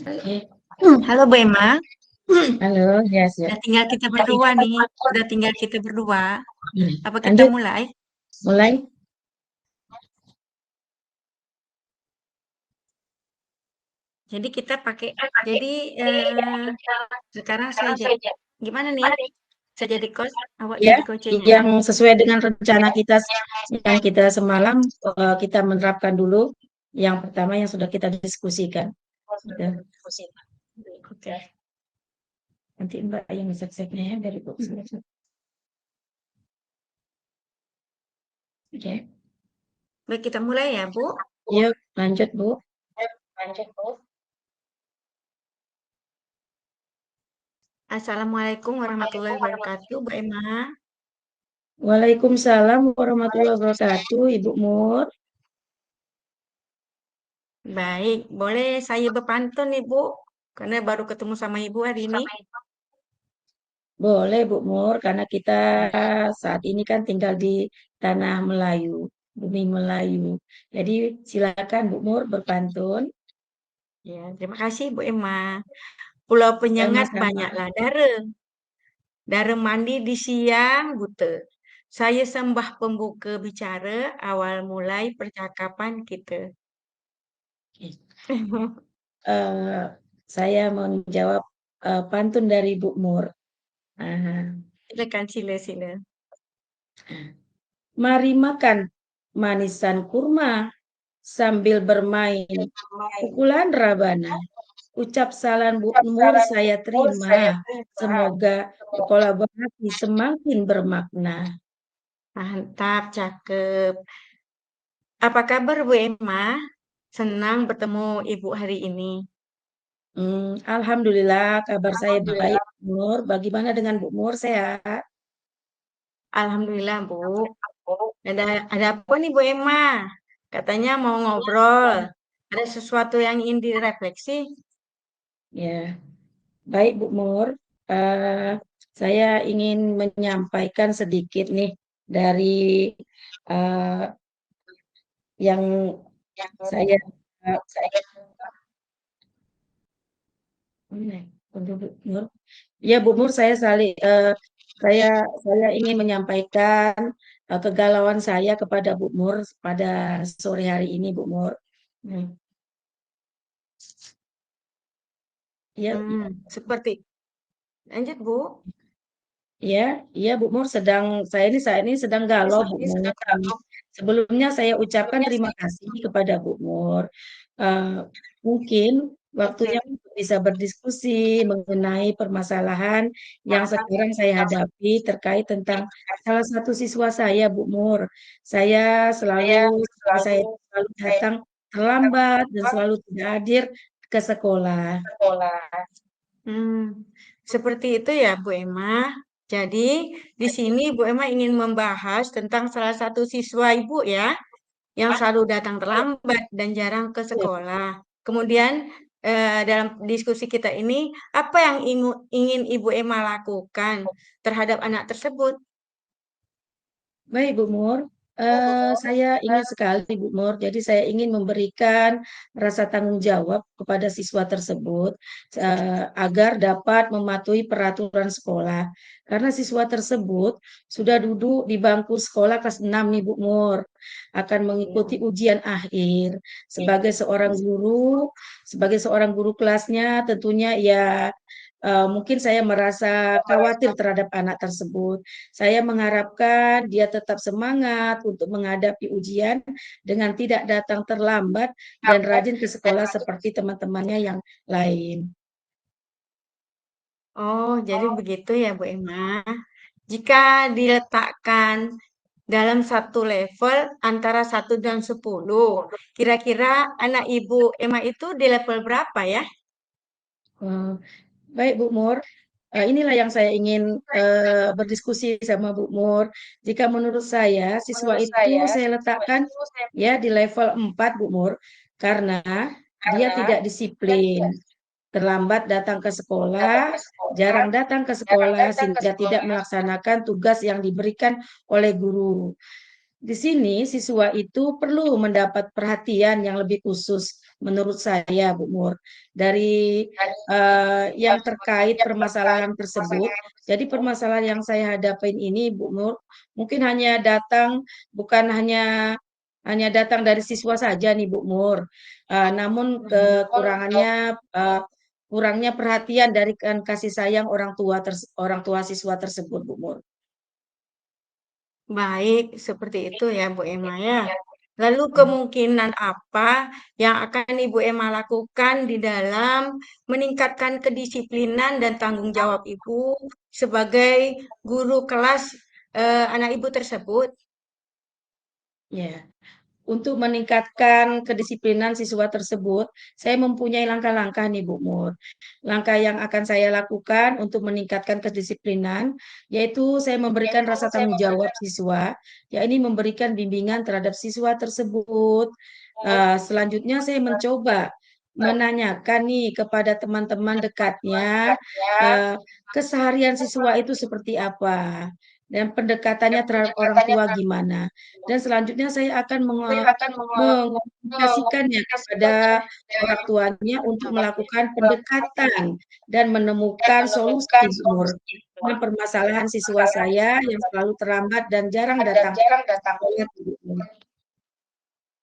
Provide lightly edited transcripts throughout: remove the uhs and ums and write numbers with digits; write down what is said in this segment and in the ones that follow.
Oke. Halo Bu Emma, Halo, ya siap. udah tinggal kita berdua nih, udah tinggal kita berdua. Apa kita Lanjut, mulai? mulai. Jadi kita pakai, jadi eh, sekarang saya jadi, gimana nih? Saya jadi coach, awak Ya, jadi coachnya. yang sesuai dengan rencana kita yang kita semalam kita menerapkan dulu. Yang pertama yang sudah kita diskusikan. Gitu. Oke, Nanti Mbak yang cek-ceknya ya dari Bu. Oke. baik kita mulai ya Bu. Yuk, lanjut Bu. Assalamualaikum warahmatullahi wabarakatuh, Bu Emma. Waalaikumsalam warahmatullahi wabarakatuh, Ibu Mur. Baik, boleh saya berpantun nih Bu, karena baru ketemu sama Ibu hari ini. Boleh Bu Mur, karena kita saat ini kan tinggal di tanah Melayu, bumi Melayu. Jadi silakan Bu Mur berpantun. Ya, terima kasih Bu Emma. Pulau penyengat Sama-sama. banyaklah dara. Dara mandi di siang buta. Saya sembah pembuka bicara awal mulai percakapan kita. Eh, saya mau menjawab pantun dari Bu Mur. Ah, Silakan sila-sila. mari makan manisan kurma sambil bermain pukulan rabana. Ucap salam Bu Mur saya terima. Semoga berkolaborasi semakin bermakna. Mantap, cakep. Apa kabar Bu Emma? Senang bertemu Ibu hari ini. Alhamdulillah kabar saya baik, Bu Mur. Bagaimana dengan Bu Mur? Sehat? Alhamdulillah Bu. Ada apa nih Bu Emma? Katanya mau ngobrol. Ada sesuatu yang ingin direfleksi? Ya, baik Bu Mur. Eh, saya ingin menyampaikan sedikit nih dari eh, yang saya untuk Bu Mur. Ya Bu Mur, saya saya ingin menyampaikan kegalauan saya kepada Bu Mur pada sore hari ini Bu Mur. Hmm. Ya, Seperti lanjut Bu. ya, iya Bu Mur saya ini sedang galau Bu Mur. Sebelumnya saya ucapkan terima kasih kepada Bu Mur. Eh, Mungkin waktunya untuk bisa berdiskusi mengenai permasalahan yang sekarang saya hadapi terkait tentang salah satu siswa saya Bu Mur. Saya selalu datang terlambat dan selalu tidak hadir ke sekolah. Hmm, seperti itu ya, Bu Emma. Jadi, di sini Bu Emma ingin membahas tentang salah satu siswa Ibu ya, yang selalu datang terlambat dan jarang ke sekolah. Kemudian, dalam diskusi kita ini, apa yang ingin Ibu Emma lakukan terhadap anak tersebut? Baik, Bu Mur. Saya ingin sekali, Bu Mur. Jadi saya ingin memberikan rasa tanggung jawab kepada siswa tersebut agar dapat mematuhi peraturan sekolah. Karena siswa tersebut sudah duduk di bangku sekolah kelas 6 nih, Bu Mur. Akan mengikuti ujian akhir. Sebagai seorang guru kelasnya tentunya ya mungkin saya merasa khawatir terhadap anak tersebut. Saya mengharapkan dia tetap semangat untuk menghadapi ujian dengan tidak datang terlambat dan rajin ke sekolah seperti teman-temannya yang lain. Oh, jadi begitu ya, Bu Emma. Jika diletakkan dalam satu level antara 1 dan 10, kira-kira anak Ibu Emma itu di level berapa ya? Eh, Baik Bu Mur, inilah yang saya ingin berdiskusi sama Bu Mur. Jika menurut saya siswa itu saya letakkan ya di level 4 Bu Mur, karena dia tidak disiplin, terlambat datang ke sekolah, jarang datang ke sekolah sehingga tidak melaksanakan tugas yang diberikan oleh guru. Di sini siswa itu perlu mendapat perhatian yang lebih khusus, menurut saya, Bu Mur. Dari yang terkait permasalahan tersebut, jadi permasalahan yang saya hadapin ini, Bu Mur, mungkin hanya datang, bukan hanya datang dari siswa saja nih, Bu Mur. Namun kekurangannya kurangnya perhatian dari kasih sayang orang tua siswa tersebut, Bu Mur. Baik, seperti itu ya Bu Emma ya. Lalu Ya. kemungkinan apa yang akan Ibu Emma lakukan di dalam meningkatkan kedisiplinan dan tanggung jawab Ibu sebagai guru kelas anak Ibu tersebut? Ya. Untuk meningkatkan kedisiplinan siswa tersebut, saya mempunyai langkah-langkah nih Bu Mur. Langkah yang akan saya lakukan untuk meningkatkan kedisiplinan, yaitu saya memberikan rasa tanggung jawab siswa, yakni memberikan bimbingan terhadap siswa tersebut. Selanjutnya saya mencoba menanyakan nih kepada teman-teman dekatnya, eh, keseharian siswa itu seperti apa, dan pendekatannya terhadap orang tua gimana. Dan selanjutnya saya akan mengkomunikasikannya kepada orang tuanya untuk melakukan pendekatan dan menemukan solusi, Bu Nur, dengan permasalahan siswa saya yang selalu terlambat dan jarang datang sekolah, Bu Nur.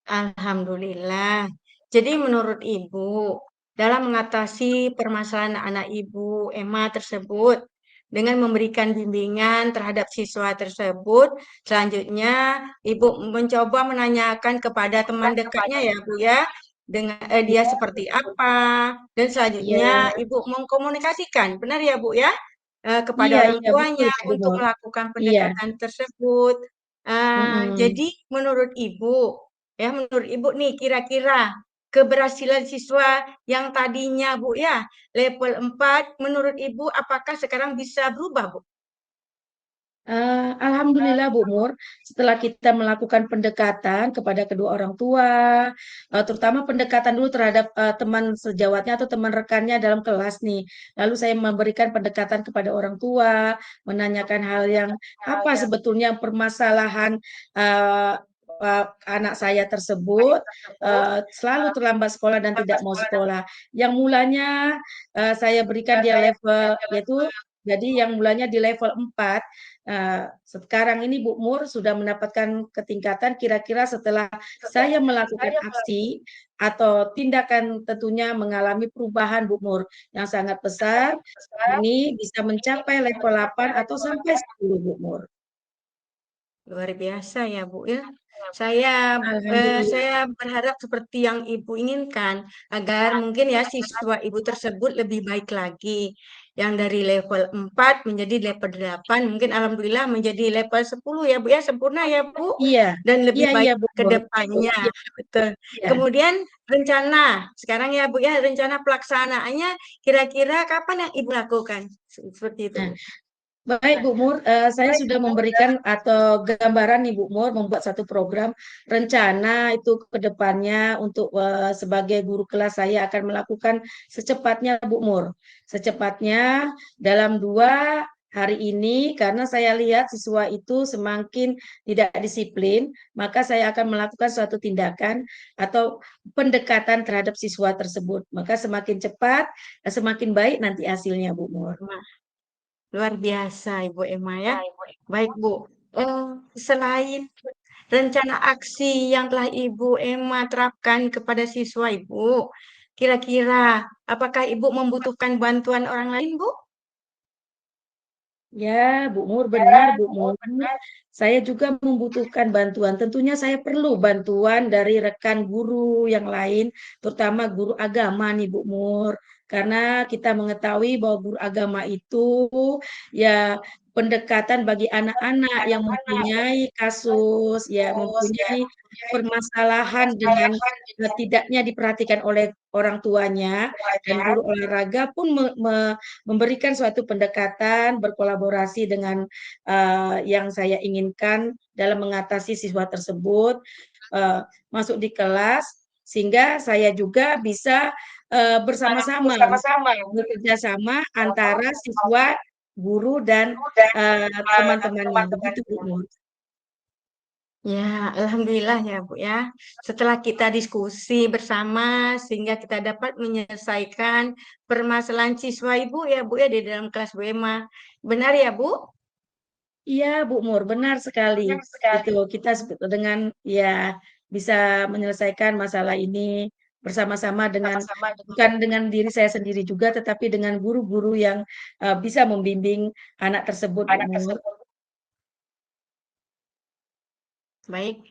Alhamdulillah. Jadi menurut Ibu, dalam mengatasi permasalahan anak Ibu Emma tersebut, dengan memberikan bimbingan terhadap siswa tersebut, selanjutnya Ibu mencoba menanyakan kepada teman dekatnya ya Bu ya, dengan dia Iya, seperti apa, dan selanjutnya iya, Ibu mengkomunikasikan, benar ya Bu ya, kepada iya, orang iya, betul, tuanya Bu untuk Nur. melakukan Iya, pendekatan tersebut. mm-mm. Jadi menurut Ibu, ya, menurut Ibu nih kira-kira keberhasilan siswa yang tadinya Bu ya level 4 menurut Ibu apakah sekarang bisa berubah Bu? Alhamdulillah Bu Mur, setelah kita melakukan pendekatan kepada kedua orang tua, terutama pendekatan dulu terhadap teman sejawatnya atau teman rekannya dalam kelas nih. Lalu saya memberikan pendekatan kepada orang tua, menanyakan hal yang apa sebetulnya permasalahan uh, anak saya tersebut selalu terlambat sekolah dan tidak mau sekolah. Yang mulanya saya berikan dia level, yaitu jadi yang mulanya di level 4. Sekarang ini Bu Mur sudah mendapatkan ketingkatan kira-kira setelah saya melakukan aksi atau tindakan tentunya mengalami perubahan Bu Mur yang sangat besar, ini bisa mencapai level 8 atau sampai 10 Bu Mur. Luar biasa ya, Bu, ya. Saya Alhamdulillah. saya berharap seperti yang Ibu inginkan, agar mungkin ya siswa Ibu tersebut lebih baik lagi. Yang dari level 4 menjadi level 8, mungkin alhamdulillah menjadi level 10 ya, Bu, ya. Sempurna ya, Bu, Iya, dan lebih iya, baik iya Bu ke Mur. depannya. Iya, Betul. iya. Kemudian rencana, sekarang ya, Bu, ya, rencana pelaksanaannya kira-kira kapan yang Ibu lakukan? Seperti itu, Nah, Bu. baik Bu Mur, saya sudah memberikan atau gambaran nih Bu Mur membuat satu program rencana itu ke depannya untuk sebagai guru kelas saya akan melakukan secepatnya Bu Mur. Secepatnya dalam 2 hari ini karena saya lihat siswa itu semakin tidak disiplin, maka saya akan melakukan suatu tindakan atau pendekatan terhadap siswa tersebut. Maka semakin cepat, semakin baik nanti hasilnya Bu Mur. Luar biasa Ibu Emma ya. Baik Bu, eh, selain rencana aksi yang telah Ibu Emma terapkan kepada siswa Ibu, kira-kira apakah Ibu membutuhkan bantuan orang lain Bu? Ya, Bu Mur, benar Bu Mur. Saya juga membutuhkan bantuan. Tentunya saya perlu bantuan dari rekan guru yang lain, terutama guru agama nih Bu Mur. Karena kita mengetahui bahwa guru agama itu ya pendekatan bagi anak-anak yang mempunyai kasus, ya mempunyai permasalahan dengan tidaknya diperhatikan oleh orang tuanya, dan guru olahraga pun memberikan suatu pendekatan berkolaborasi dengan yang saya inginkan dalam mengatasi siswa tersebut masuk di kelas sehingga saya juga bisa bersama-sama bekerja sama antara siswa, guru dan teman-temannya. Begitu Bu Nur. Ya, alhamdulillah ya, Bu ya. Setelah kita diskusi bersama sehingga kita dapat menyelesaikan permasalahan siswa Ibu ya, Bu ya di dalam kelas Bu Emma. Benar ya, Bu? Iya, Bu Mur, benar sekali. Itu kita dengan ya bisa menyelesaikan masalah ini bersama-sama dengan bukan dengan diri saya sendiri juga, tetapi dengan guru-guru yang bisa membimbing anak tersebut, Bu Mur. Baik,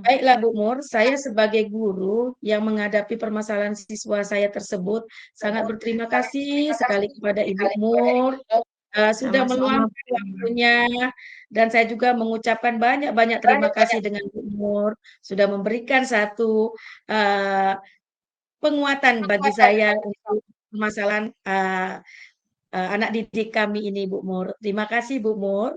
Baiklah, Bu Mur, saya sebagai guru yang menghadapi permasalahan siswa saya tersebut sangat berterima kasih sekali kepada Ibu Mur sudah sama-sama Bu meluangkan Emma. waktunya dan saya juga mengucapkan banyak-banyak terima kasih dengan Bu Nur sudah memberikan satu uh, penguatan bagi saya untuk permasalahan anak didik kami ini, Bu Mur. Terima kasih, Bu Mur.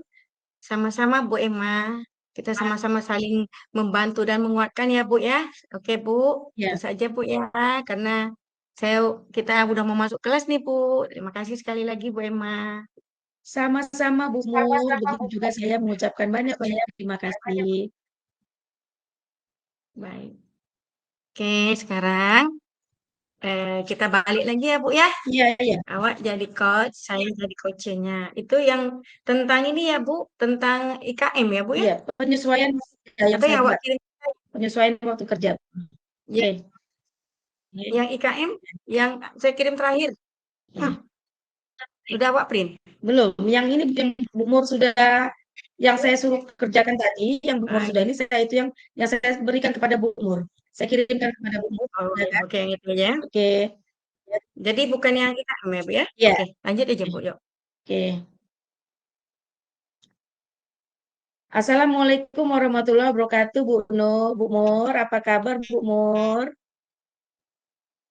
Sama-sama Bu Emma. Kita sama-sama saling membantu dan menguatkan ya Bu ya. Oke Bu, itu Ya, saja Bu ya. Karena saya kita udah mau masuk kelas nih Bu. Terima kasih sekali lagi Bu Emma. sama-sama, Bu Mur. Begitu juga saya mengucapkan banyak-banyak terima kasih. Baik. Oke, sekarang kita balik lagi ya Bu ya. Iya, iya, Awak jadi coach, saya jadi coachnya. Itu yang tentang ini ya Bu, tentang IKM ya Bu ya. iya. Penyesuaian yang Atau saya yang awak buat, kirim, penyesuaian waktu kerja. ya, Oke, oke. yang IKM yang saya kirim terakhir. Hah, Ya. udah awak print? Belum, yang ini yang Bu Mur sudah yang saya suruh kerjakan tadi, yang Bu Mur Ah, sudah ini saya itu yang saya berikan kepada Bu Mur. Saya kirimkan kepada Bu Mur, oh, ya kan? oke yang itu ya. Oke. Jadi bukan yang IKM ya Bu ya. Ya, Oke, lanjut aja Bu, yuk. oke. Assalamualaikum warahmatullahi wabarakatuh, Bu Nur, Bu Mur. Apa kabar, Bu Mur?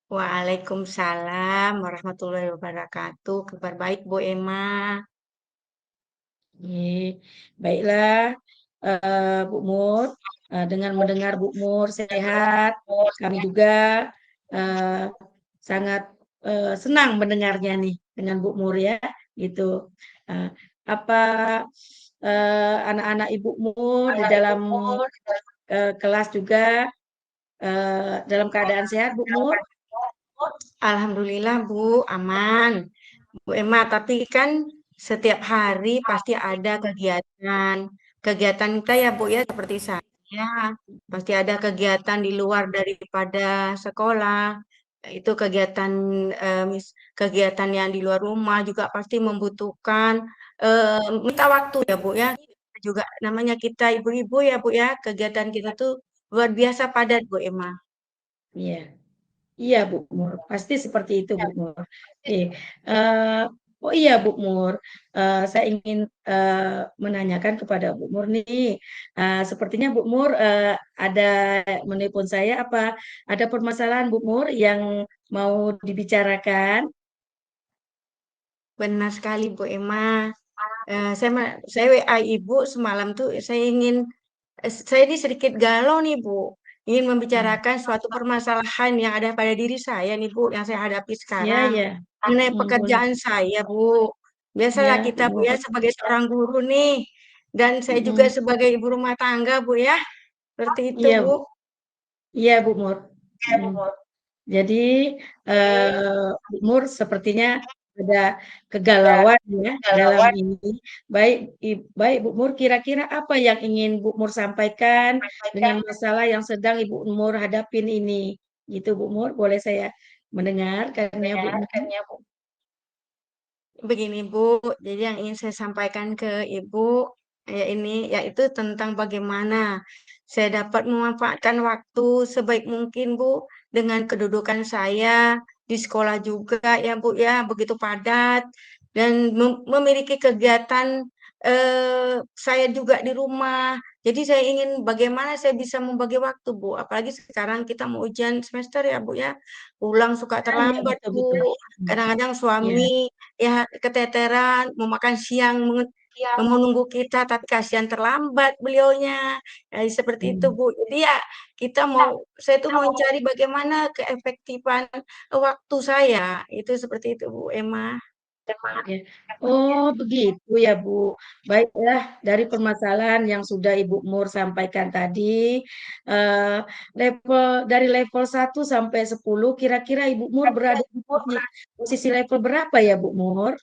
Waalaikumsalam warahmatullahi wabarakatuh. Kabar baik Bu Emma. Oke. Baiklah, Bu Mur. Dengan mendengar Bu Mur sehat, kami juga eh, sangat senang mendengarnya nih dengan Bu Mur ya, gitu. Eh, apa anak-anak Ibu Mur di dalam kelas juga dalam keadaan sehat, Bu Mur? Alhamdulillah Bu, aman. Bu Emma, tapi kan setiap hari pasti ada kegiatan. Kegiatan kita ya Bu ya, seperti saya. Pasti ada kegiatan di luar daripada sekolah. Itu kegiatan kegiatan yang di luar rumah juga pasti membutuhkan minta waktu ya Bu ya. Juga namanya kita ibu-ibu ya Bu ya, kegiatan kita tuh luar biasa padat Bu Emma. Iya. Iya, Bu Mur. Pasti seperti itu, Bu Mur. Oke. Eh, oh iya, Bu Mur. Saya ingin menanyakan kepada Bu Mur nih. Sepertinya Bu Mur ada menelpon saya apa ada permasalahan Bu Mur yang mau dibicarakan? Benar sekali Bu Emma. Saya WA Ibu semalam tuh saya ini sedikit galau nih Bu. Ingin Hmm. membicarakan suatu permasalahan yang ada pada diri saya nih Bu, yang saya hadapi Iya, sekarang. iya. Mengenai Boleh. pekerjaan saya Bu. Biasalah Iya, Bu kita Bu ya Mur. sebagai seorang guru nih. Dan saya juga Mm-mm. sebagai ibu rumah tangga Bu ya. Seperti itu Iya, Bu. Bu. Iya, Bu Mur. Mm. Jadi, Bu Nur sepertinya ada kegalauan ya dalam ini. Baik Bu Mur, kira-kira apa yang ingin Bu Mur sampaikan dengan masalah yang sedang Ibu Mur hadapin ini? Gitu Bu Mur, boleh saya mendengarkannya Bu Mur? Begini Bu, jadi yang ingin saya sampaikan ke Ibu yaitu tentang bagaimana saya dapat memanfaatkan waktu sebaik mungkin Bu dengan kedudukan saya di sekolah juga ya Bu ya begitu padat dan memiliki kegiatan saya juga di rumah. Jadi saya ingin bagaimana saya bisa membagi waktu Bu, apalagi sekarang kita mau ujian semester ya Bu ya, pulang suka Ah, iya terlambat betul betul. Bu. Hmm. Kadang-kadang Ya, suami ya keteteran, mau makan siang, menunggu kita, tapi kasihan terlambat beliaunya. Seperti itu, hmm. Bu. Jadi ya saya tuh mau cari bagaimana keefektifan waktu saya. Itu seperti itu, Bu Emma. Ya. Oh, begitu ya, Bu. Baiklah, dari permasalahan yang sudah Ibu Mur sampaikan tadi, eh, dari level 1 sampai 10, kira-kira Ibu Mur berada di posisi level berapa ya, Bu Mur?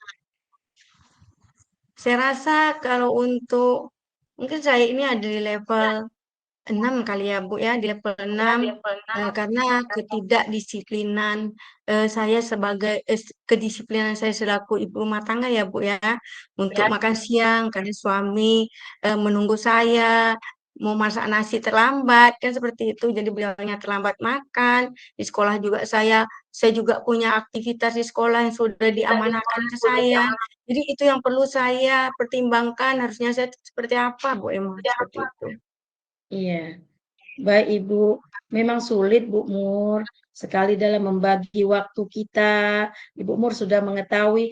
Saya rasa kalau untuk mungkin saya ini ada di level 6 kali ya Bu ya, di level 6 karena ketidakdisiplinan saya sebagai kedisiplinan saya selaku ibu rumah tangga ya Bu ya, untuk makan siang karena suami menunggu saya mau masak nasi terlambat kan seperti itu, jadi beliaunya terlambat makan. Di sekolah juga saya juga punya aktivitas di sekolah yang sudah diamanahkan ke saya. Jadi itu yang perlu saya pertimbangkan, harusnya saya seperti apa Bu Emma, seperti itu. Iya. Baik Ibu, memang sulit Bu Mur sekali dalam membagi waktu kita. Ibu Mur sudah mengetahui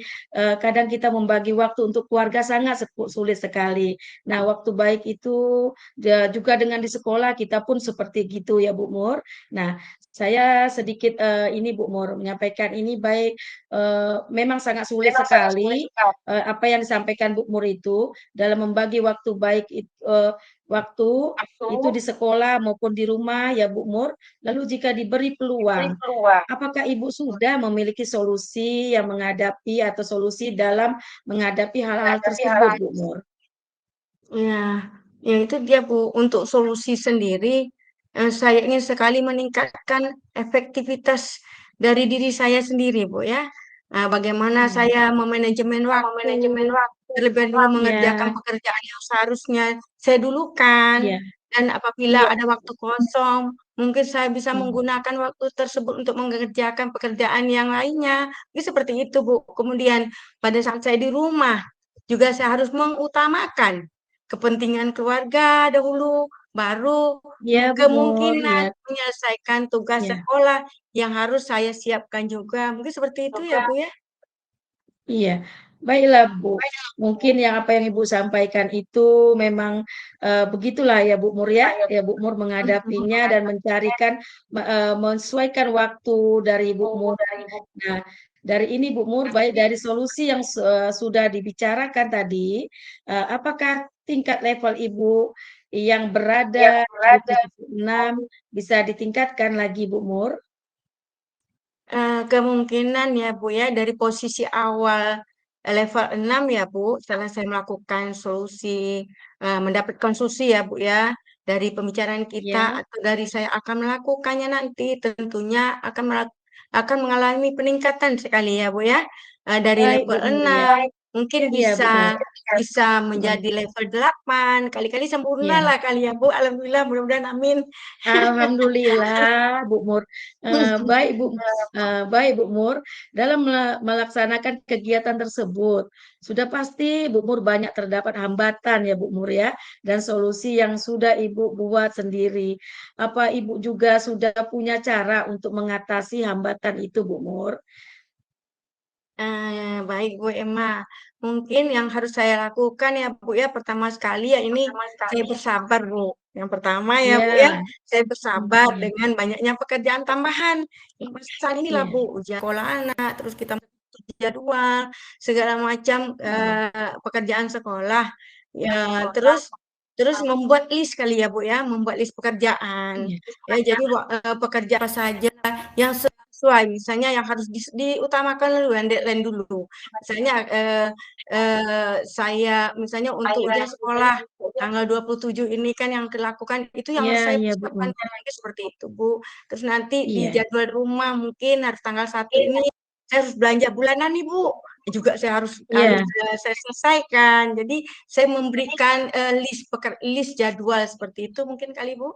kadang kita membagi waktu untuk keluarga sangat sulit sekali. Nah, waktu baik itu juga dengan di sekolah kita pun seperti gitu ya Bu Mur. Nah, saya sedikit ini Bu Mur menyampaikan ini baik memang sangat sulit sekali apa yang disampaikan Bu Mur itu dalam membagi waktu baik itu waktu itu di sekolah maupun di rumah ya Bu Mur. Lalu jika diberi peluang, apakah Ibu sudah memiliki solusi yang menghadapi atau solusi dalam menghadapi hal-hal tersebut Bu Mur? Ya, ya itu dia Bu. Untuk solusi sendiri, saya ingin sekali meningkatkan efektivitas dari diri saya sendiri Bu ya. Bagaimana Hmm. saya memanajemen waktu, terlebih dulu mengerjakan Ya, pekerjaan yang seharusnya saya dulukan, ya, dan apabila ada waktu kosong, mungkin saya bisa hmm. menggunakan waktu tersebut untuk mengerjakan pekerjaan yang lainnya. Ini seperti itu Bu. Kemudian pada saat saya di rumah, juga saya harus mengutamakan kepentingan keluarga dahulu, baru Ya Bu Mur, kemungkinan ya, menyelesaikan tugas ya. sekolah yang harus saya siapkan juga. Mungkin seperti itu ya, Bu ya? Iya, baiklah Bu. Mungkin yang apa yang Ibu sampaikan itu memang begitulah ya Bu Mur ya. Ya Bu Mur menghadapinya dan mencarikan menyesuaikan waktu dari Bu Mur. Nah, dari ini Bu Mur, baik dari solusi yang sudah dibicarakan tadi, apakah tingkat level Ibu yang berada di posisi 6 bisa ditingkatkan lagi Bu Mur? Kemungkinan ya Bu ya, dari posisi awal level 6 ya Bu, setelah saya melakukan mendapatkan solusi ya Bu ya, dari pembicaraan kita Ya, atau dari saya akan melakukannya nanti, tentunya akan mengalami peningkatan sekali ya Bu ya. Dari baik level Bu Mur ya. 6 mungkin Iya Bu Mur. bisa Hmm. menjadi level 8, kali-kali sempurna Ya. lah kali ya Bu. Alhamdulillah, mudah-mudahan amin. Alhamdulillah, Bu Mur. Baik Bu, baik Bu Mur. Dalam melaksanakan kegiatan tersebut, sudah pasti Bu Mur banyak terdapat hambatan ya Bu Mur ya, dan solusi yang sudah Ibu buat sendiri. Apa Ibu juga sudah punya cara untuk mengatasi hambatan itu Bu Mur? Baik Bu Emma, mungkin yang harus saya lakukan ya Bu ya, pertama sekali ya ini saya bersabar Bu. Yang pertama ya Bu ya, Ya, saya bersabar iya, dengan banyaknya pekerjaan tambahan. Yang besar inilah iya, Bu, ujian sekolah anak, terus kita jadwal, segala macam iya, pekerjaan sekolah. Ya, terus terus membuat list kali ya Bu ya, membuat list pekerjaan. iya, Ya, jadi pekerjaan apa saja yang sesuai, misalnya yang harus diutamakan dulu, yang deadline dulu. Misalnya saya misalnya untuk ujian sekolah tanggal 27 ini kan yang dilakukan itu yang iya, harus saya iya Bu persiapkan Mur. seperti itu Bu. Terus nanti di Iya, jadwal rumah mungkin harus tanggal 1 ini saya harus belanja bulanan nih Bu. Juga saya harus harus iya. saya selesaikan. Jadi saya memberikan list jadwal seperti itu mungkin kali Bu.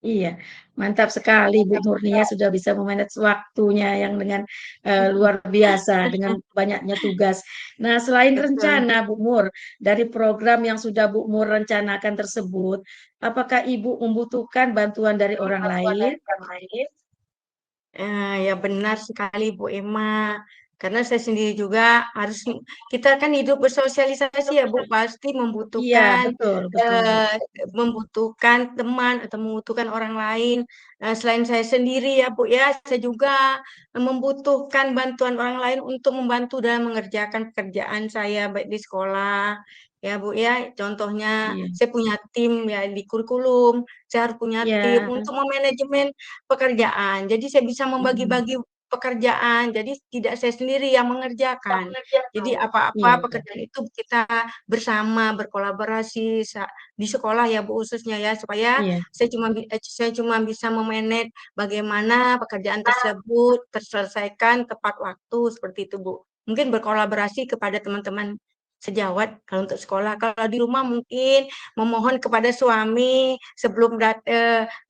Iya, mantap sekali Bu Murnia sudah bisa memanage waktunya yang dengan luar biasa dengan banyaknya tugas. Nah, selain Betul. rencana Bu Mur dari program yang sudah Bu Mur rencanakan tersebut, apakah Ibu membutuhkan bantuan dari orang lain? Ya benar sekali Bu Emma. Karena saya sendiri juga harus kita kan hidup bersosialisasi ya Bu, pasti Iya, membutuhkan betul, betul, Bu. eee, membutuhkan teman atau membutuhkan orang lain. Selain saya sendiri ya Bu ya, saya juga membutuhkan bantuan orang lain untuk membantu dalam mengerjakan pekerjaan saya baik di sekolah ya Bu ya. Contohnya Iya, saya punya tim ya di kurikulum, saya harus punya tim iya, untuk memanajemen pekerjaan. Jadi saya bisa mm, membagi-bagi pekerjaan, jadi tidak saya sendiri yang mengerjakan. Jadi iya, apa-apa iya, pekerjaan itu kita bersama berkolaborasi di sekolah ya Bu khususnya ya supaya iya, saya cuma bisa memanage bagaimana pekerjaan tersebut terselesaikan tepat waktu seperti itu Bu. Mungkin berkolaborasi kepada teman-teman sejawat kalau untuk sekolah. Kalau di rumah mungkin memohon kepada suami sebelum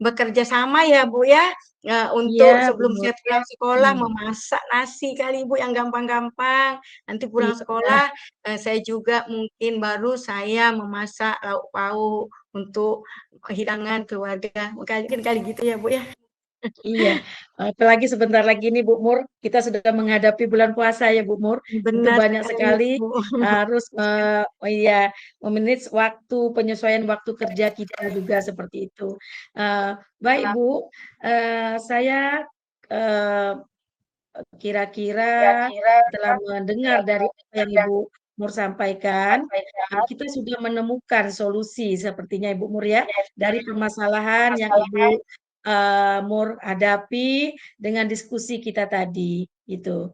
bekerja sama ya Bu ya. iya, Untuk Bu sebelum Mur. saya pulang sekolah Hmm, memasak nasi kali Ibu yang gampang-gampang. Nanti pulang iya, sekolah, saya juga mungkin baru saya memasak lauk pauk untuk hidangan keluarga. Mungkin kali gitu ya Bu ya. iya. Apalagi sebentar lagi ini Bu Mur, kita sudah menghadapi bulan puasa ya Bu Mur. Tentu Benar banyak sekali sekali Bu. harus oh iya, memanage waktu, penyesuaian waktu kerja kita juga seperti itu. Eh, Baik Bu, saya eh, kira-kira setelah mendengar dari apa yang Ibu Nur sampaikan, kita sudah menemukan solusi sepertinya Ibu Nur ya, dari permasalahan yang Ibu Nur hadapi dengan diskusi kita tadi. Itu.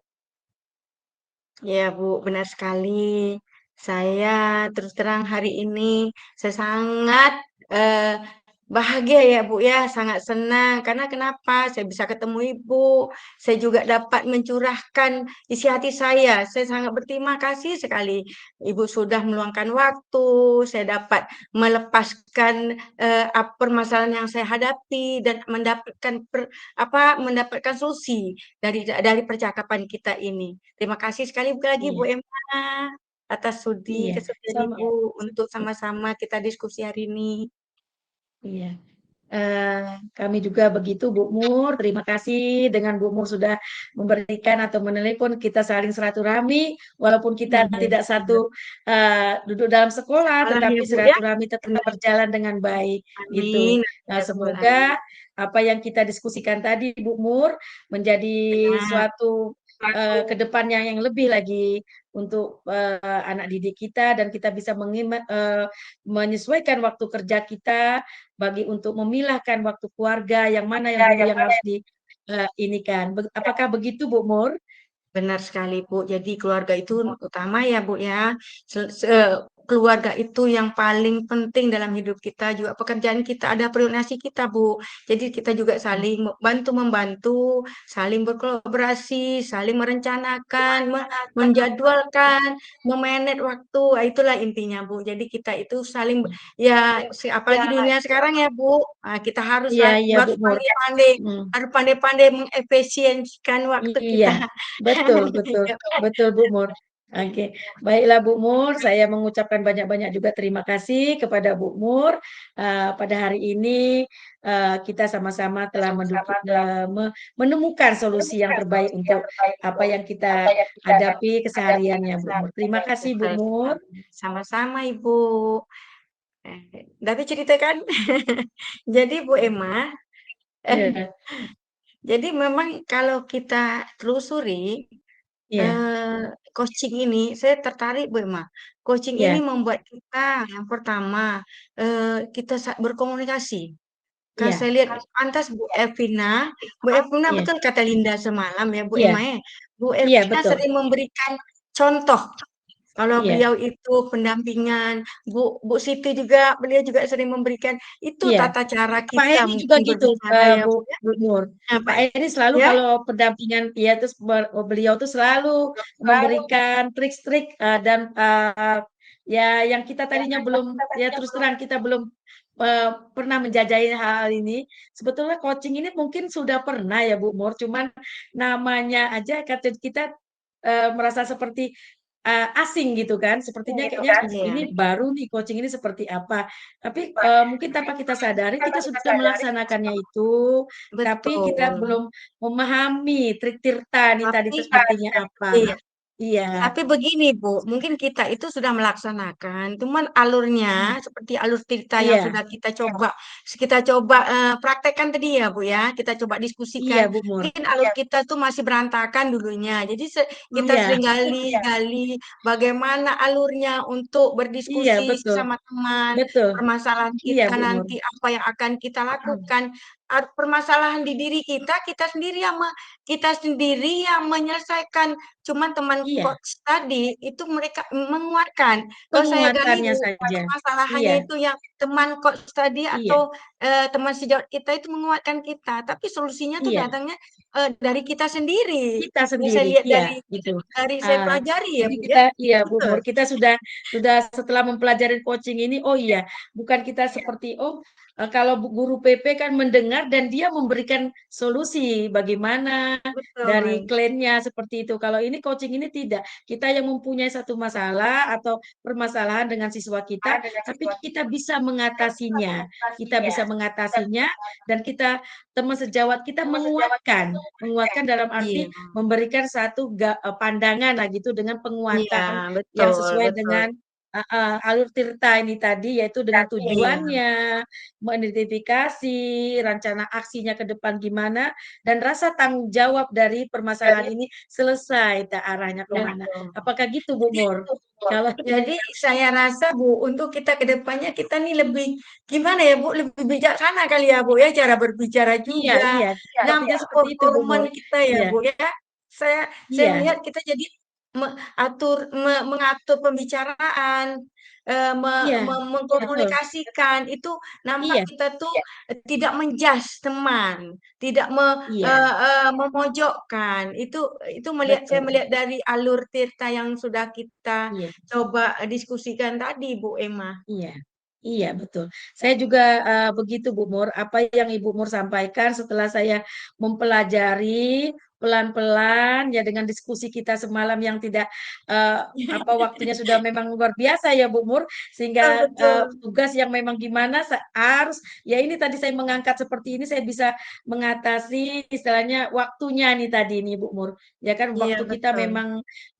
Ya, Bu, benar sekali. Saya terus terang hari ini saya sangat eh, bahagia ya, Bu ya, sangat senang. Karena kenapa? Saya bisa ketemu Ibu. Saya juga dapat mencurahkan isi hati saya. Saya sangat berterima kasih sekali. Ibu sudah meluangkan waktu. Saya dapat melepaskan permasalahan yang saya hadapi dan mendapatkan solusi dari percakapan kita ini. Terima kasih sekali lagi Bu Iya, Emma atas iya, kesudian sama. Ibu untuk sama-sama kita diskusi hari ini. Iya. Eh, Kami juga begitu, Bu Mur. Terima kasih dengan Bu Mur sudah memberikan atau menelepon kita saling silaturahmi, walaupun kita Iya, tidak satu duduk dalam sekolah, malah tetapi ya Bu ya. silaturahmi tetap Benar. berjalan dengan baik, gitu. Amin. Nah, Ya Rabbal semoga Alamin. apa yang kita diskusikan tadi, Bu Mur, menjadi Benar. suatu ke depannya yang lebih lagi untuk anak didik kita dan kita bisa menyesuaikan waktu kerja kita bagi untuk memilahkan waktu keluarga yang mana yang dulu yang harus di ini kan. Apakah begitu Bu Mur? Benar sekali, Bu. Jadi keluarga itu utama ya, Bu ya. Keluarga itu yang paling penting dalam hidup kita. Juga pekerjaan kita ada prioritas kita, Bu. Jadi kita juga saling bantu-membantu, saling berkolaborasi, saling merencanakan, menjadwalkan, memanage waktu. Itulah intinya, Bu. Jadi kita itu saling ya apalagi dunia sekarang ya, Bu. Kita harus Iya, iya Bu Mur. pandai-pandai Hmm. harus pandai-pandai mengefisiensikan waktu Iya, kita. betul, betul, betul Bu Mur. Oke, baiklah Bu Mur, saya mengucapkan banyak-banyak juga terima kasih kepada Bu Mur. Pada hari ini kita sama-sama telah menemukan solusi yang terbaik untuk apa yang kita hadapi kesehariannya Bu Mur. Terima kasih Bu Betul Mur. sekali. Sama-sama, Ibu. Tapi ceritakan. Jadi Bu Emma, eh, Iya, jadi memang kalau kita telusuri iya, coaching ini, saya tertarik Bu Emma. Coaching ini iya, membuat kita yang pertama kita berkomunikasi. Kalau iya, saya lihat pantas Bu Evina iya, betul kata Linda semalam ya Bu iya, Emma ya. Bu iya, Evina betul. sering memberikan contoh. Kalau Iya, beliau itu pendampingan, Bu Siti juga, beliau juga sering memberikan itu iya. tata cara Pak kita Edi juga mungkin gitu, berbicara ya Bu, Bu ya. Bu Nur. Nah, Pak Pak Edi selalu ya, kalau pendampingan dia terus beliau tuh selalu memberikan trik-trik dan ya yang kita tadinya belum ya terus terang kita belum pernah menjajahi hal ini. Sebetulnya coaching ini mungkin sudah pernah ya Bu Nur, cuman namanya aja kata kita merasa seperti asing gitu kan. Sepertinya kayaknya ini Iya, baru nih coaching ini seperti apa. Tapi mungkin tanpa kita sadari kita sudah melaksanakannya itu, tapi kita betul. belum memahami trik tirta nih tadi Tapi itu sepertinya apa. iya. Iya, Tapi begini Bu, mungkin kita itu sudah melaksanakan, cuman alurnya mm, seperti alur cerita yang iya, sudah kita coba praktekkan tadi ya Bu ya, kita coba diskusikan. iya Bu Mur. Mungkin alur kita tuh masih berantakan dulunya. Jadi kita Iya, sering gali bagaimana alurnya untuk iya berdiskusi betul, sesama teman, betul. permasalahan Iya kita Bu Mur. nanti apa yang akan kita lakukan. Permasalahan di diri kita, kita sendiri yang menyelesaikan. Cuman teman Iya, coach tadi itu mereka menguatkan. Kalau saya gali penguatannya Bu, saja. Iya, permasalahannya itu yang teman coach tadi iya, atau teman sejawat kita itu menguatkan kita, tapi solusinya tuh iya. datangnya dari kita sendiri. Kita Yang saya sendiri, lihat iya, dari gitu. dari saya Ah, pelajari ya jadi Bu ya. kita, iya, Bu Betul. Mur, kita sudah setelah mempelajari coaching ini, oh iya, bukan kita seperti kalau guru PP kan mendengar dan dia memberikan solusi bagaimana dari Betul. kliennya seperti itu. Kalau ini coaching ini tidak, kita yang mempunyai satu masalah atau permasalahan dengan siswa kita, tapi kita bisa mengatasinya dan kita teman sejawat kita menguatkan dalam arti Iya, memberikan satu pandangan lah gitu dengan iya, penguatan yang betul, sesuai betul. dengan alur tirta ini tadi yaitu dengan Iya, tujuannya, mengidentifikasi rencana aksinya ke depan gimana dan rasa tanggung jawab dari permasalahan ini selesai arahnya kemana. betul. Apakah gitu Bu Mur? Kalau Jadi saya rasa Bu, untuk kita ke depannya kita nih lebih gimana ya Bu, lebih bijaksana kali ya Bu ya, cara berbicara iya juga iya dalam sepertinya seperti itu Bu performan Mur. kita ya Iya Bu ya. Saya iya melihat kita jadi mengatur pembicaraan, iya betul mengkomunikasikan itu nampak iya kita tuh tidak menjudge teman, tidak iya memojokkan. Itu saya betul melihat dari alur cerita yang sudah kita iya. coba diskusikan tadi, Bu Emma. Iya, iya betul. Saya juga begitu Bu Mur. Apa yang Ibu Mur sampaikan setelah saya mempelajari pelan-pelan ya dengan diskusi kita semalam yang tidak eh, apa waktunya sudah memang luar biasa ya Bu Mur sehingga Betul, betul. tugas yang memang gimana harus ya ini tadi saya mengangkat seperti ini saya bisa mengatasi istilahnya waktunya nih tadi nih Bu Mur. Ya kan Iya, waktu kita betul. memang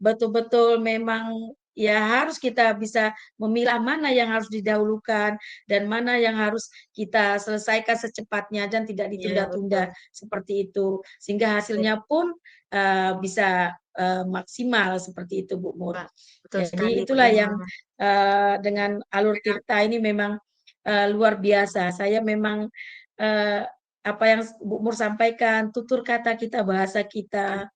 betul-betul memang ya harus kita bisa memilah mana yang harus didahulukan dan mana yang harus kita selesaikan secepatnya dan tidak Iya, betul. ditunda-tunda seperti itu sehingga Betul, hasilnya pun bisa maksimal seperti itu Bu Mur. Pak. Betul sekali, Jadi Bu itulah Emma. yang dengan alur Tirta ini memang luar biasa. Saya memang uh, apa yang Bu Mur sampaikan, tutur kata kita, bahasa kita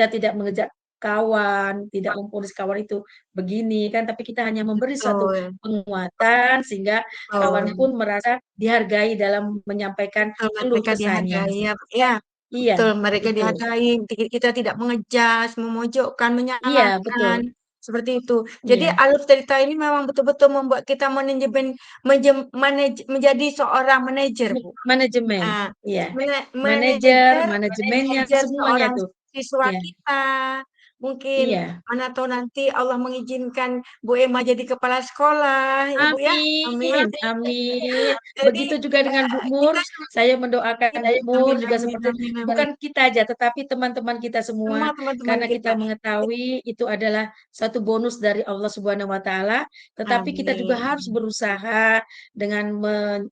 tidak mengejar kawan, tidak memponis kawan itu begini kan, tapi kita hanya memberi suatu Betul, penguatan sehingga kawan betul. pun merasa dihargai dalam menyampaikan Betul, keluh mereka kesahnya. dihargai ya, ya, Iya, betul, mereka betul. dihargai, kita tidak mengejas, memojokkan, Iya, menyalahkan, betul. seperti itu. Jadi Iya, alur cerita ini memang betul-betul membuat kita menjadi seorang manajer, Bu. manajemen. Ah, Iya. Manajer, manajer manajemennya manajer semuanya seorang tuh. siswa Iya, kita, mungkin iya. mana tahu nanti Allah mengizinkan Bu Emma jadi kepala sekolah, ya Bu ya. Amin. Amin, amin. Jadi Begitu juga dengan Bu Mur. kita Saya mendoakan Bu Mur amin, juga amin, seperti amin, amin. bukan kita aja, tetapi teman-teman kita semua, Semua teman-teman karena kita. kita mengetahui itu adalah satu bonus dari Allah Subhanahu Wa Taala. Tetapi kita juga harus Amin. berusaha dengan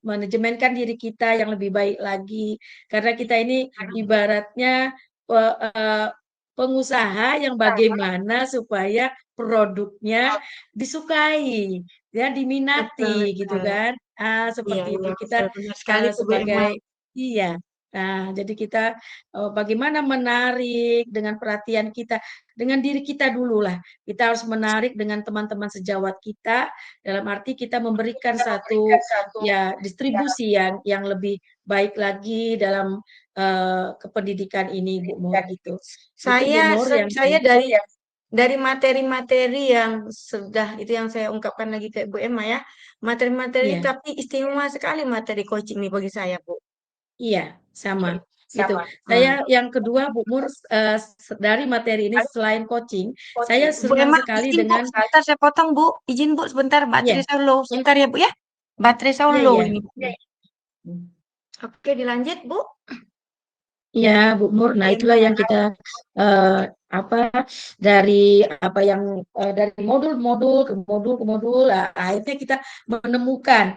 manajemenkan diri kita yang lebih baik lagi, karena kita ini ibaratnya eh, pengusaha yang bagaimana supaya produknya disukai ya Betul, diminati gitu betul. kan Iya, seperti iya, itu betul. kita Benar sekali tuh Bu Emma. sebagai iya jadi kita bagaimana menarik dengan perhatian kita dengan diri kita dulu lah kita harus menarik dengan teman-teman sejawat kita dalam arti kita memberikan satu ya distribusi yang lebih baik lagi dalam kependidikan ini Bu Mur gitu itu Saya Bu Mur yang saya saya dari materi-materi yang sudah itu yang saya ungkapkan lagi ke Bu Emma ya. Materi-materi iya tapi istimewa sekali materi coaching ini bagi saya, Bu. iya sama gitu. Saya yang kedua Bu Mur, dari materi ini selain coaching, saya Bu senang Emma, sekali izin Bu, dengan sebentar saya potong Bu, izin Bu sebentar, iya, baterai saya low, sebentar ya Bu ya, baterai saya iya, low iya. ini Bu. Oke, dilanjut Bu. Iya, Bu Nur. Nah, itulah yang kita apa dari apa yang dari modul-modul ke modul ke modul, akhirnya kita menemukan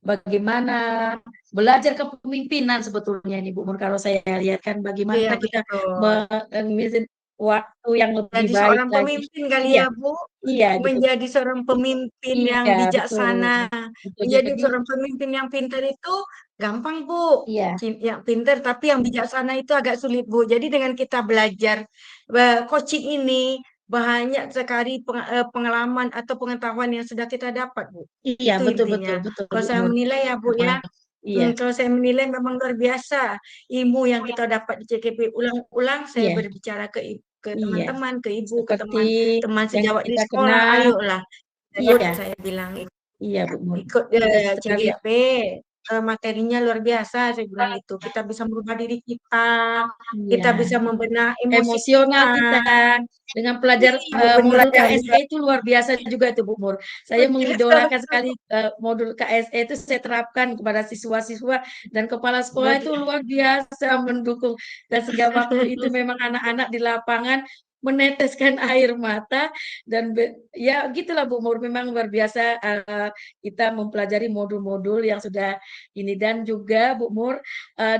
bagaimana belajar kepemimpinan sebetulnya ini Bu Nur. Kalau saya lihat kan bagaimana Iya kita betul. mengisi waktu yang lebih Jadi baik seorang lagi. pemimpin kali Iya, ya Bu, iya gitu. menjadi seorang pemimpin yang Iya, betul. bijaksana, Gitu. menjadi Jadi, seorang pemimpin yang pintar itu gampang Bu. iya, Yang pintar tapi yang bijaksana itu agak sulit Bu. Jadi dengan kita belajar coaching ini banyak sekali pengalaman atau pengetahuan yang sudah kita dapat Bu. iya, Itu betul, betul, intinya. betul, Kalau Bu saya Nur. menilai ya Bu ya, Iya, kalau saya menilai memang luar biasa ilmu yang kita dapat di CKP. Ulang-ulang saya iya. berbicara ke Iya, teman-teman, ke ibu, ke seperti teman-teman yang sejawat di kita sekolah, kenal. ayolah. Iya, Saya bilang iya Bu Mun. ikut Betul sekali ya. CGP, materinya luar biasa, saya bilang itu. Kita bisa merubah diri kita Iya, bisa membenah emosi emosional kita. kita dengan pelajar Iya, benar modul sekali. KSE itu luar biasa juga itu Bu Mur. Saya Betul sekali. mengidolakan sekali modul KSE itu saya terapkan kepada siswa-siswa dan kepala sekolah Berarti itu luar biasa mendukung dan setiap waktu itu memang anak-anak di lapangan meneteskan air mata dan ya gitulah Bu Mur, memang luar biasa kita mempelajari modul-modul yang sudah ini dan juga Bu Mur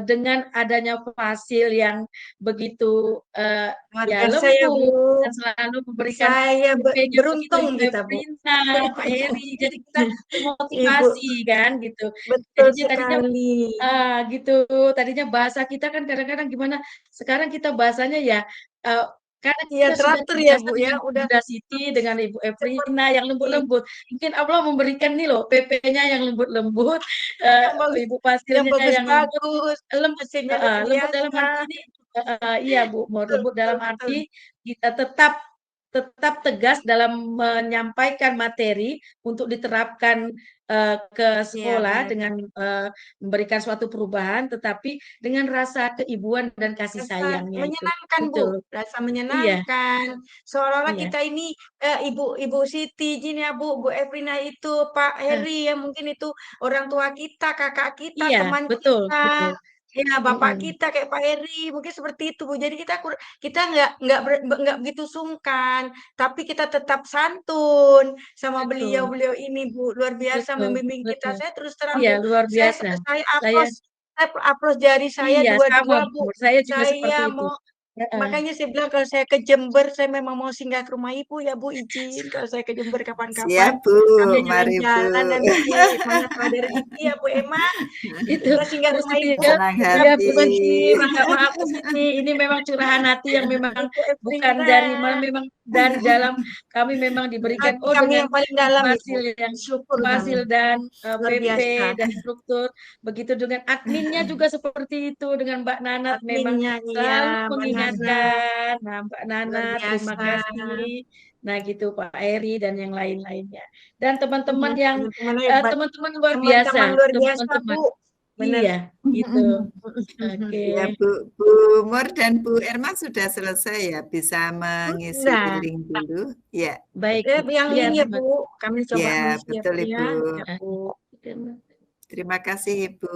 dengan adanya fasil yang begitu luar ya biasa ya, Bu. lembut dan selalu memberikan Saya PP-nya begitu beruntung Ibu kita, Bu. Evrina, Pak Heri. Jadi kita Ibu, termotivasi kan gitu. betul Tadinya sekali. gitu. Tadinya bahasa kita kan kadang-kadang gimana? Sekarang kita bahasanya ya karena Iya, kita sudah teratur ya, terbiasa Bu ya. dengan Udah Bunda Siti, dengan Ibu Evrina yang seperti lembut-lembut. Mungkin Allah memberikan nih loh PP-nya yang lembut-lembut, yang bagus Ibu yang Fasilnya yang lembut. bagus-bagus, Lembut, hasilnya luar lembut dalam biasa. arti ini iya Bu, mau Betul lembut betul dalam betul. arti kita tetap tetap tegas dalam menyampaikan materi untuk diterapkan ke Iya, sekolah benar. dengan memberikan suatu perubahan, tetapi dengan rasa keibuan dan kasih Rasa sayangnya itu. menyenangkan, Bu, Betul. rasa Iya, menyenangkan. Seolah-olah iya. kita ini, Ibu Siti, izin ya, Bu Evrina itu, Pak Eh, Heri ya mungkin itu orang tua kita, kakak kita, iya, teman betul, kita, betul. ya bapak Mm-mm. kita kayak Pak Heri, mungkin seperti itu, Bu. Jadi kita nggak begitu sungkan, tapi kita tetap santun sama Betul, beliau-beliau ini, Bu. Luar biasa betul, membimbing kita. betul. Saya terus terang, Iya, Bu, luar saya biasa. saya Saya aplos saya aplos jari saya iya sama dua-dua, Bu Bu. Mur, saya juga seperti Saya itu. mau Heeh. makanya saya bilang kalau saya ke Jember, saya memang mau singgah ke rumah Ibu ya, Bu, izin. Kalau saya ke Jember kapan-kapan, Siap, Bu. kami Mari, Bu. jalan-jalan nanti. Mana tahu ada rezeki ya, Bu Emma. Itu Kita singgah Bu rumah Siti Ibu. ya, Senang Kita iya Bu hati. Siti, minta maaf Bu Siti, ini memang curahan hati yang memang Ibu bukan Evrina. dari mana, memang dari dalam kami memang diberikan Hati oh kami dengan yang paling dalam, Ibu. fasil yang Syukur kami. fasil dan Luar PP biasa. dan struktur, begitu dengan adminnya juga seperti itu dengan Mbak Nanat memang Adminnya, iya, selalu Mbak Nana. mengingatkan. Nah, Mbak Luar Nana, terima biasa. kasih. Nah, gitu Pak Eri dan yang lain-lainnya. Dan teman-teman yang Teman-teman hebat. teman-teman luar biasa, Teman-teman luar biasa, teman-teman. Bu. Benar. Iya, gitu. Oke. Ya, Bu Mur dan Bu Erma sudah selesai ya, bisa mengisi Sudah. link dulu. Ya, Baik, Bu. Yang Iya, ini ya, terima Bu. Kami coba ya, mengisi ya, betul Bu Ibu. ya. Ya, Bu. kasih. Terima kasih Ibu.